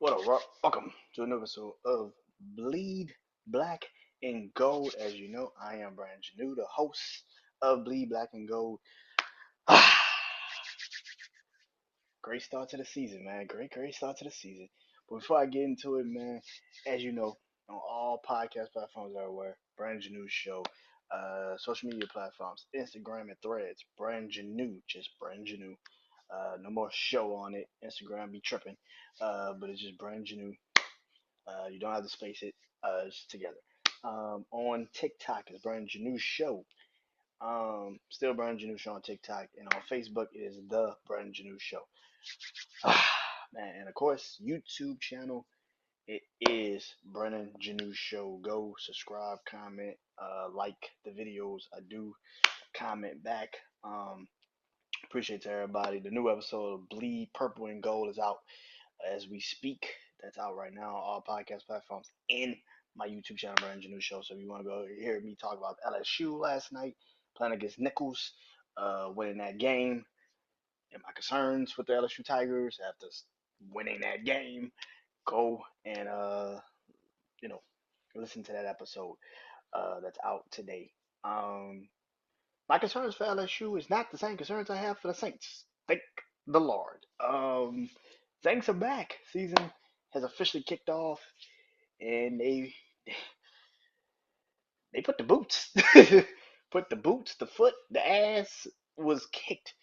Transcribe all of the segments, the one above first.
What up, Rock? Welcome to another episode of Bleed Black and Gold. As you know, I am Brian Janeau, the host of Bleed Black and Gold. Great start to the season, man. Great start to the season. But before I get into it, man, as you know, on all podcast platforms everywhere, BrandonJaneauShow, social media platforms, Instagram and Threads, Brand Janeau, just Brand Janeau. No more show on it. Instagram be tripping, but it's just Brand Janeau. You don't have to space it. It's together. On TikTok is Brandon Janeau Show. Still Brandon Janeau Show on TikTok, and on Facebook is the Brandon Janeau Show. Man, and of course YouTube channel. It is Brandon Janeau Show. Go subscribe, comment, like the videos. I do comment back. Appreciate to everybody. The new episode of Bleed Purple and Gold is out as we speak. That's out right now on all podcast platforms and my YouTube channel, BrandonJaneauShow. So if you want to go hear me talk about LSU last night, playing against Nichols, winning that game, and my concerns with the LSU Tigers after winning that game, go and you know listen to that episode that's out today. Um, my concerns for LSU is not the same concerns I have for the Saints. Thank the Lord. Saints are back. Season has officially kicked off, and they put the boots, put the boots, the foot, the ass was kicked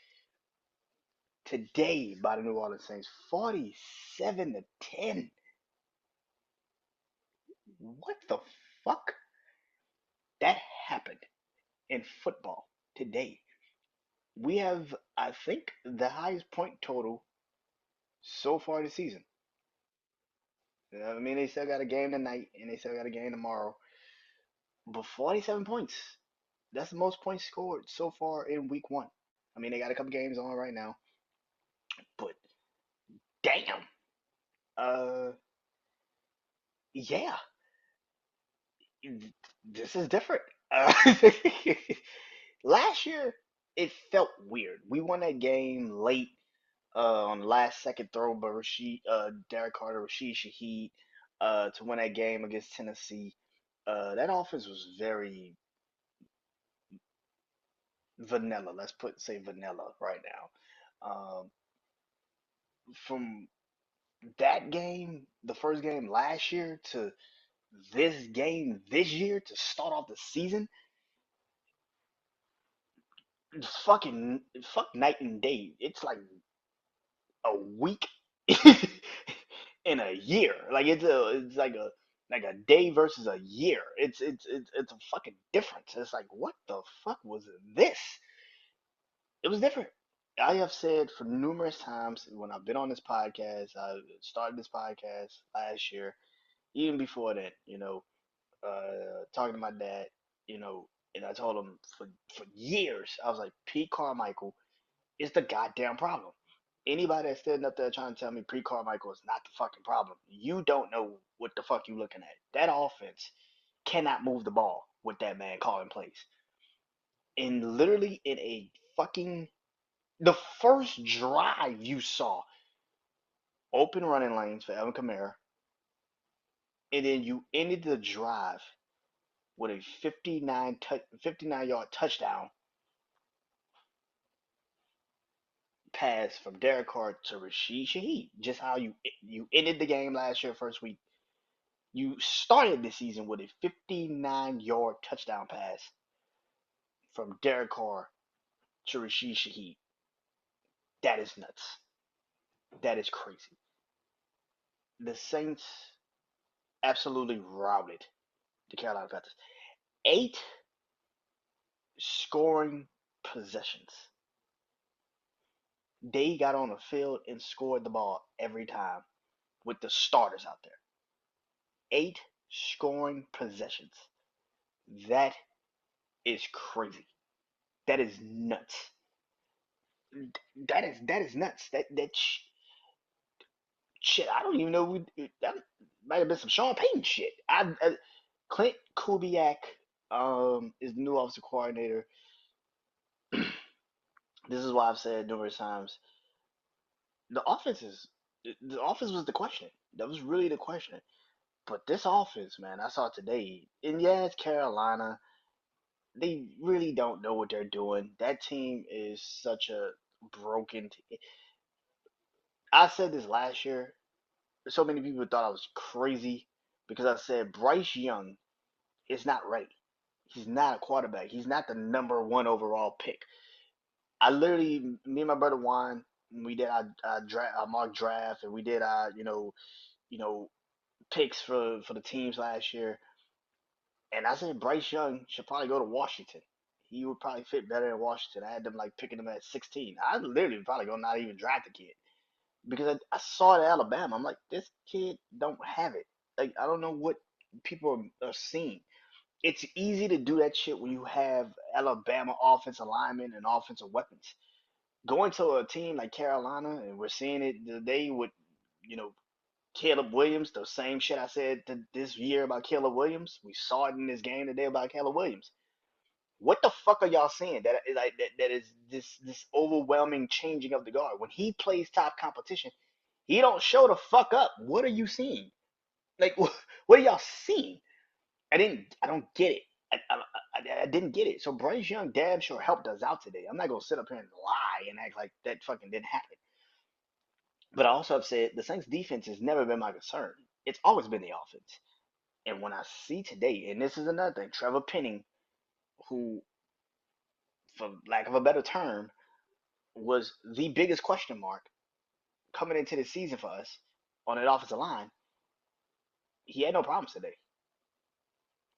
today by the New Orleans Saints, 47-10. What the fuck? That happened in football today. We have, I think, the highest point total so far this season. I mean, they still got a game tonight and they still got a game tomorrow. But 47 points. That's the most points scored so far in week one. I mean, they got a couple games on right now. But damn. Uh yeah. This is different. Last year it felt weird. We won that game late on the last second throw by Derek Carter, Rashid Shaheed to win that game against Tennessee. That offense was very vanilla. Let's say vanilla right now. From that game, the first game last year, to this game this year to start off the season, it's fuck night and day. It's like a week in a year. Like it's like a day versus a year. It's a fucking difference. It's like what the fuck was this? It was different. I have said for numerous times when I've been on this podcast, I started this podcast last year, even before that, talking to my dad, and I told him for years, I was like, Pete Carmichael is the goddamn problem. Anybody that's standing up there trying to tell me Pete Carmichael is not the fucking problem, you don't know what the fuck you looking at. That offense cannot move the ball with that man calling plays. And literally in a fucking the first drive you saw open running lanes for Evan Kamara, and then you ended the drive with a 59-yard touchdown pass from Derek Carr to Rashid Shaheed. Just how you ended the game last year, first week. You started the season with a 59-yard touchdown pass from Derek Carr to Rashid Shaheed. That is nuts. That is crazy. The Saints absolutely routed the Carolina Panthers. 8 scoring possessions. They got on the field and scored the ball every time with the starters out there. 8 scoring possessions. That is crazy. That is nuts. That is nuts. Shit. I don't even know. That might have been some Sean Payton shit. Clint Kubiak is the new offensive coordinator. This is why I've said numerous times. The offense is The offense was the question. That was really the question. But this offense, man, I saw today, and yeah, it's Carolina. They really don't know what they're doing. That team is such a broken. I said this last year. So many people thought I was crazy because I said Bryce Young is not ready. He's not a quarterback. He's not the number one overall pick. I literally, me and my brother Juan, we did our mock draft, and we did our, you know, picks for the teams last year. And I said Bryce Young should probably go to Washington. He would probably fit better in Washington. I had them like picking him at 16. I literally probably gonna not even draft the kid because I saw it at Alabama. I'm like, this kid don't have it. Like I don't know what people are seeing. It's easy to do that shit when you have Alabama offensive linemen and offensive weapons. Going to a team like Carolina, and we're seeing it today with, you know, Caleb Williams, the same shit I said this year about Caleb Williams. We saw it in this game today about Caleb Williams. What the fuck are y'all seeing? That is like that is this overwhelming changing of the guard. When he plays top competition, he don't show the fuck up. What are you seeing? Like what are y'all seeing? I don't get it. I didn't get it. So Bryce Young damn sure helped us out today. I'm not gonna sit up here and lie and act like that fucking didn't happen. But I also have said the Saints defense has never been my concern. It's always been the offense. And when I see today, and this is another thing, Trevor Penning, who, for lack of a better term, was the biggest question mark coming into the season for us on that offensive line, he had no problems today.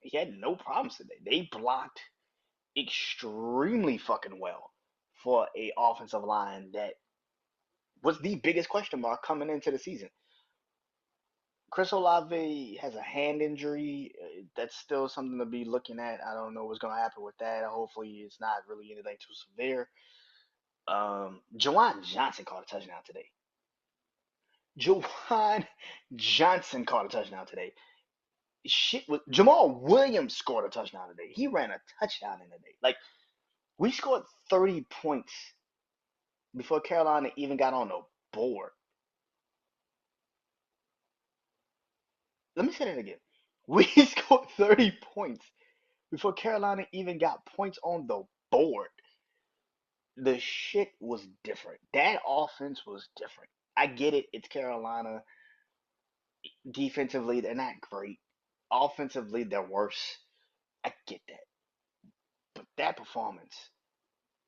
He had no problems today. They blocked extremely fucking well for a offensive line that was the biggest question mark coming into the season. Chris Olave has a hand injury. That's still something to be looking at. I don't know what's going to happen with that. Hopefully, it's not really anything too severe. Jawan Johnson caught a touchdown today. Jawan Johnson caught a touchdown today. Shit was Jamal Williams scored a touchdown today. He ran a touchdown in the day. Like we scored 30 points before Carolina even got on the board. Let me say that again. We scored 30 points before Carolina even got points on the board. The shit was different. That offense was different. I get it. It's Carolina. Defensively, they're not great. Offensively, they're worse. I get that. But that performance,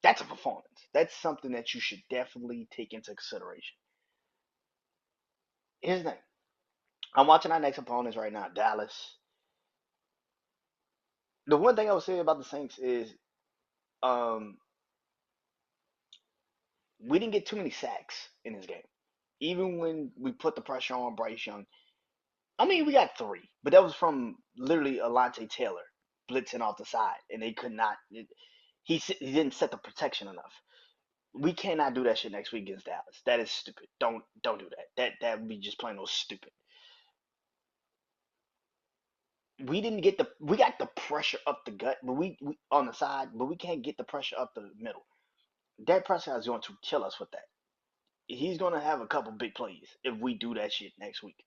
that's a performance. That's something that you should definitely take into consideration. Here's the thing. I'm watching our next opponents right now, Dallas. The one thing I would say about the Saints is um, we didn't get too many sacks in this game. Even when we put the pressure on Bryce Young, I mean, we got three, but that was from literally Alante Taylor blitzing off the side, and they could not. He didn't set the protection enough. We cannot do that shit next week against Dallas. That is stupid. Don't do that. That would be just plain old stupid. We got the pressure up the gut, but we on the side, but we can't get the pressure up the middle. That pressure is going to kill us with that. He's going to have a couple big plays if we do that shit next week.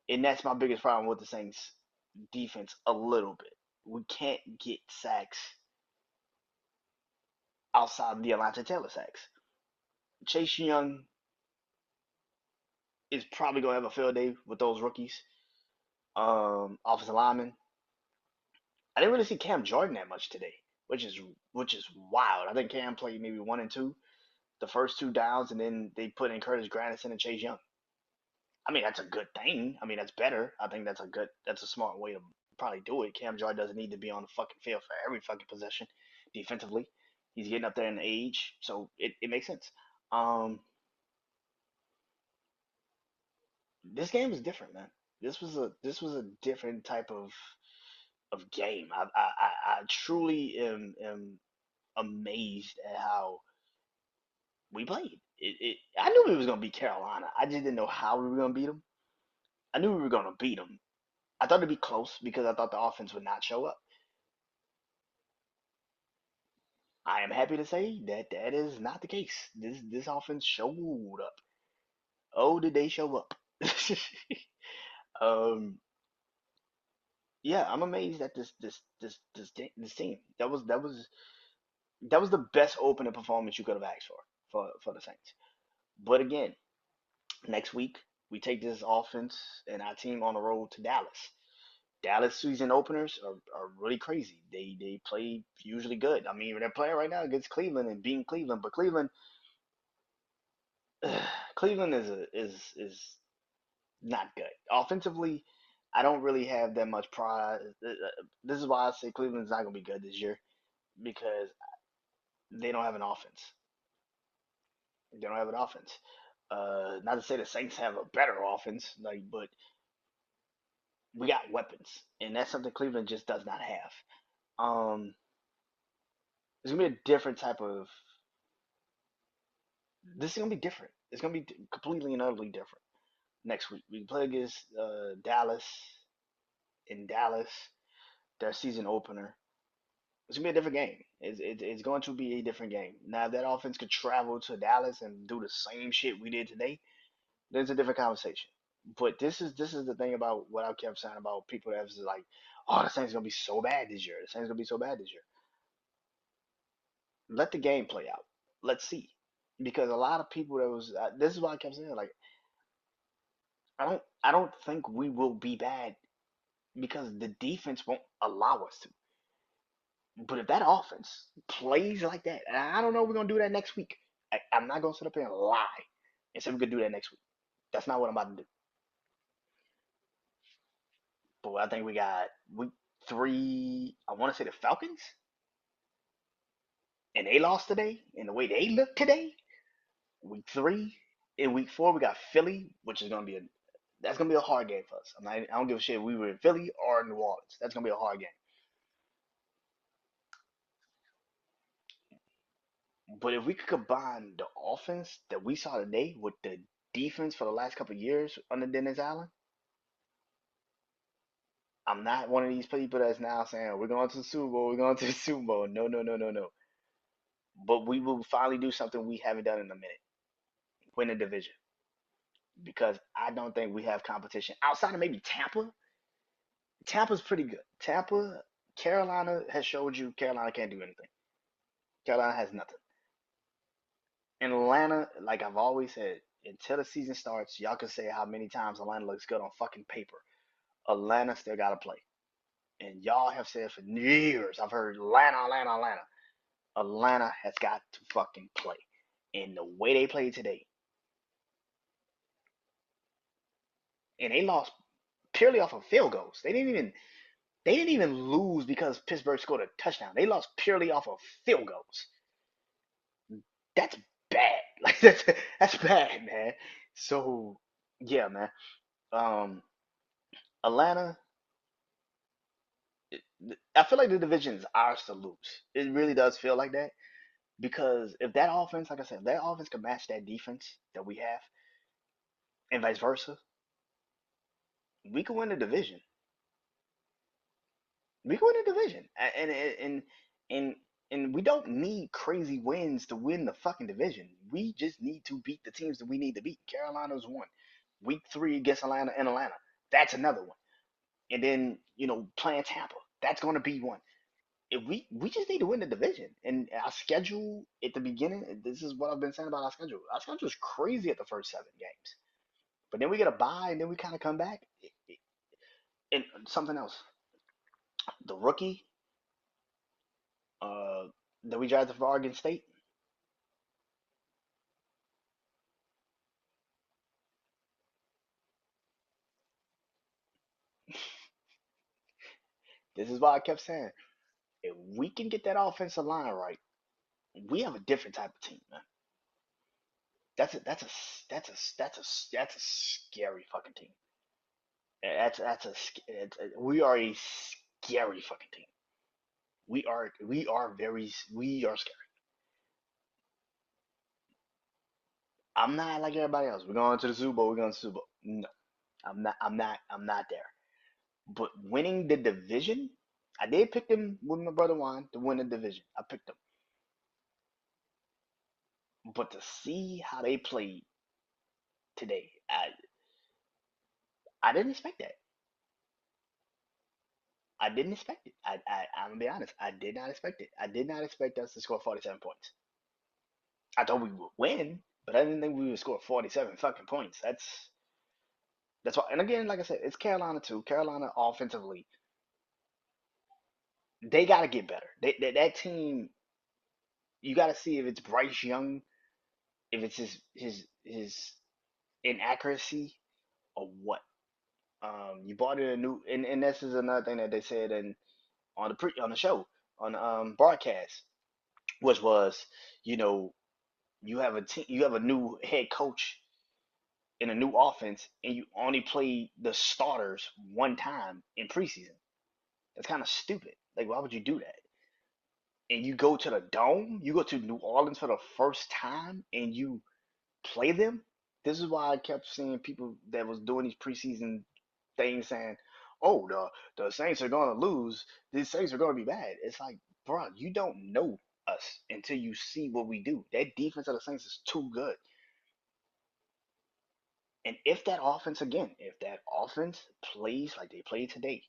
And that's my biggest problem with the Saints defense a little bit. We can't get sacks outside of the Atlanta Taylor sacks. Chase Young is probably gonna have a field day with those rookies. Offensive lineman. I didn't really see Cam Jordan that much today, which is wild. I think Cam played maybe 1 and 2, the first two downs, and then they put in Curtis Granderson and Chase Young. I mean, that's a good thing. I mean, that's better. I think that's a smart way to probably do it. Cam Jordan doesn't need to be on the fucking field for every fucking possession defensively. He's getting up there in age, so it makes sense. Um, this game was different, man. This was a different type of game. I truly am amazed at how we played. I knew we was gonna beat Carolina. I just didn't know how we were gonna beat them. I knew we were gonna beat them. I thought it'd be close because I thought the offense would not show up. I am happy to say that that is not the case. This offense showed up. Oh, did they show up? um, yeah, I'm amazed at this team. That was the best opening performance you could have asked for the Saints. But again, next week we take this offense and our team on the road to Dallas. Dallas season openers are really crazy. They play usually good. I mean, they're playing right now against Cleveland and beating Cleveland, but Cleveland is not good offensively. I don't really have that much pride. This is why I say Cleveland's not gonna be good this year because they don't have an offense. They don't have an offense. Not to say the Saints have a better offense, like, but we got weapons, and that's something Cleveland just does not have. Um, it's gonna be a different type of. This is gonna be different. It's gonna be completely and utterly different next week. We play against Dallas in Dallas, their season opener. It's gonna be a different game. It's going to be a different game. Now, if that offense could travel to Dallas and do the same shit we did today, there's a different conversation. But this is the thing about what I kept saying about people that was like, oh, the Saints gonna be so bad this year. The Saints gonna be so bad this year. Let the game play out. Let's see, because a lot of people that was this is why I kept saying like I don't think we will be bad because the defense won't allow us to. But if that offense plays like that, and I don't know if we're gonna do that next week. I'm not gonna sit up here and lie and say we could do that next week. That's not what I'm about to do. But I think we got week 3. I want to say the Falcons, and they lost today. And the way they look today, week 3. In week 4, we got Philly, which is gonna be a that's gonna be a hard game for us. I don't give a shit if we were in Philly or New Orleans. That's gonna be a hard game. But if we could combine the offense that we saw today with the defense for the last couple of years under Dennis Allen, I'm not one of these people that's now saying we're going to the Super Bowl, we're going to the Super Bowl. No, no, no, no, no. But we will finally do something we haven't done in a minute: win the division. Because I don't think we have competition outside of maybe Tampa. Tampa's pretty good. Tampa, Carolina has showed you Carolina can't do anything. Carolina has nothing. In Atlanta, like I've always said, until the season starts, y'all can say how many times Atlanta looks good on fucking paper. Atlanta still got to play. And y'all have said for years, I've heard Atlanta, Atlanta, Atlanta. Atlanta has got to fucking play. And the way they played today, and they lost purely off of field goals. They didn't even lose because Pittsburgh scored a touchdown. They lost purely off of field goals. That's bad. Like that's bad, man. So yeah, man. Um, Atlanta. I feel like the division is ours to lose. It really does feel like that because if that offense, like I said, if that offense can match that defense that we have, and vice versa, we can win the division. We can win the division, and and we don't need crazy wins to win the fucking division. We just need to beat the teams that we need to beat. Carolina's one. Week 3 against Atlanta in Atlanta. That's another one. And then playing Tampa. That's going to be one. If we just need to win the division. And our schedule at the beginning. This is what I've been saying about our schedule. Our schedule is crazy at the first 7 games, but then we get a bye, and then we kind of come back. And something else, the rookie uh, that we drafted for Oregon State. This is why I kept saying, if we can get that offensive line right, we have a different type of team, man. That's a scary fucking team. We are a scary fucking team. We are scary. I'm not like everybody else. We're going to the Super Bowl. We're going to the Super Bowl. No, I'm not. I'm not there. But winning the division, I did pick them with my brother Juan to win the division. I picked them, but to see how they played today. I didn't expect that. I didn't expect it. I'm gonna be honest. I did not expect it. I did not expect us to score 47 points. I thought we would win, but I didn't think we would score 47 fucking points. That's why. And again, like I said, it's Carolina too. Carolina offensively, they got to get better. That team, you got to see if it's Bryce Young, if it's his inaccuracy or what. You bought in a new, and this is another thing that they said on the show on broadcast, which was, you know, you have a team, you have a new head coach in a new offense, and you only play the starters one time in preseason. That's kind of stupid. Like, why would you do that? And you go to the dome, you go to New Orleans for the first time, and you play them. This is why I kept seeing people that was doing these preseason things saying, "Oh, the Saints are going to lose. These Saints are going to be bad." It's like, bro, you don't know us until you see what we do. That defense of the Saints is too good. And if that offense plays like they played today,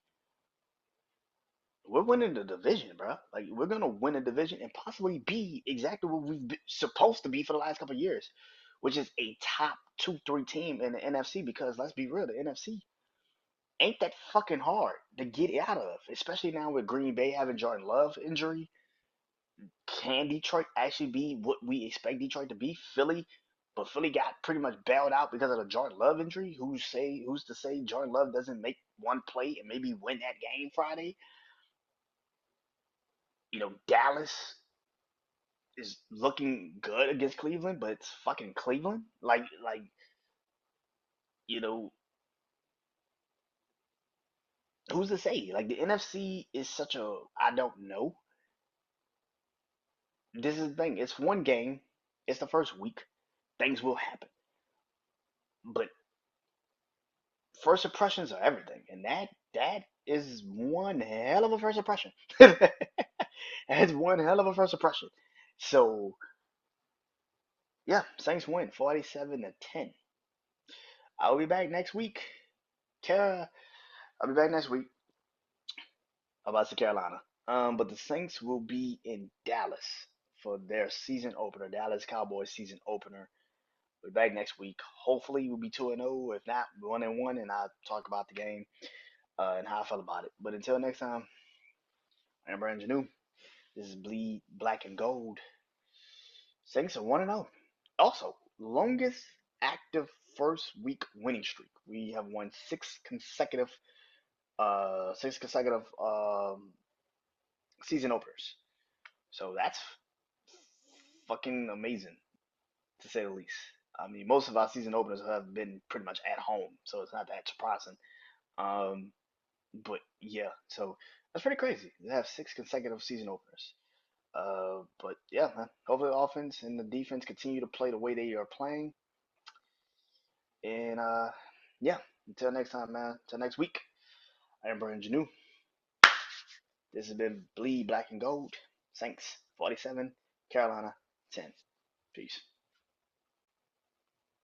we're winning the division, bro. Like, we're gonna win a division and possibly be exactly what we've been supposed to be for the last couple of years, which is a top 2, 3 team in the NFC. Because let's be real, the NFC ain't that fucking hard to get out of, especially now with Green Bay having Jordan Love injury. Can Detroit actually be what we expect Detroit to be? Philly, but Philly got pretty much bailed out because of the Jordan Love injury. Who's to say Jordan Love doesn't make one play and maybe win that game Friday? Dallas is looking good against Cleveland, but it's fucking Cleveland. Like you know, who's to say? Like, the NFC is such a I don't know. This is the thing. It's one game. It's the first week. Things will happen, but first impressions are everything, and that is one hell of a first impression. That's one hell of a first impression. So yeah, Saints win 47-10. I'll be back next week. Kara, I'll be back next week about to Carolina. But the Saints will be in Dallas for their season opener, Dallas Cowboys season opener. We'll be back next week. Hopefully, we'll be 2-0. If not, 1-1, and I'll talk about the game and how I felt about it. But until next time, I'm Brandon Janeau. This is Bleed Black and Gold. Saints are 1-0. Also, longest active first week winning streak. We have won six consecutive season openers. So that's fucking amazing, to say the least. I mean, most of our season openers have been pretty much at home, so it's not that surprising. Um, but yeah, so that's pretty crazy. They have six consecutive season openers. But yeah, man. Hopefully the offense and the defense continue to play the way they are playing. And yeah, until next time, man. Until next week. I am Brandon Janeau. This has been Bleed Black and Gold. Saints 47, Carolina 10. Peace.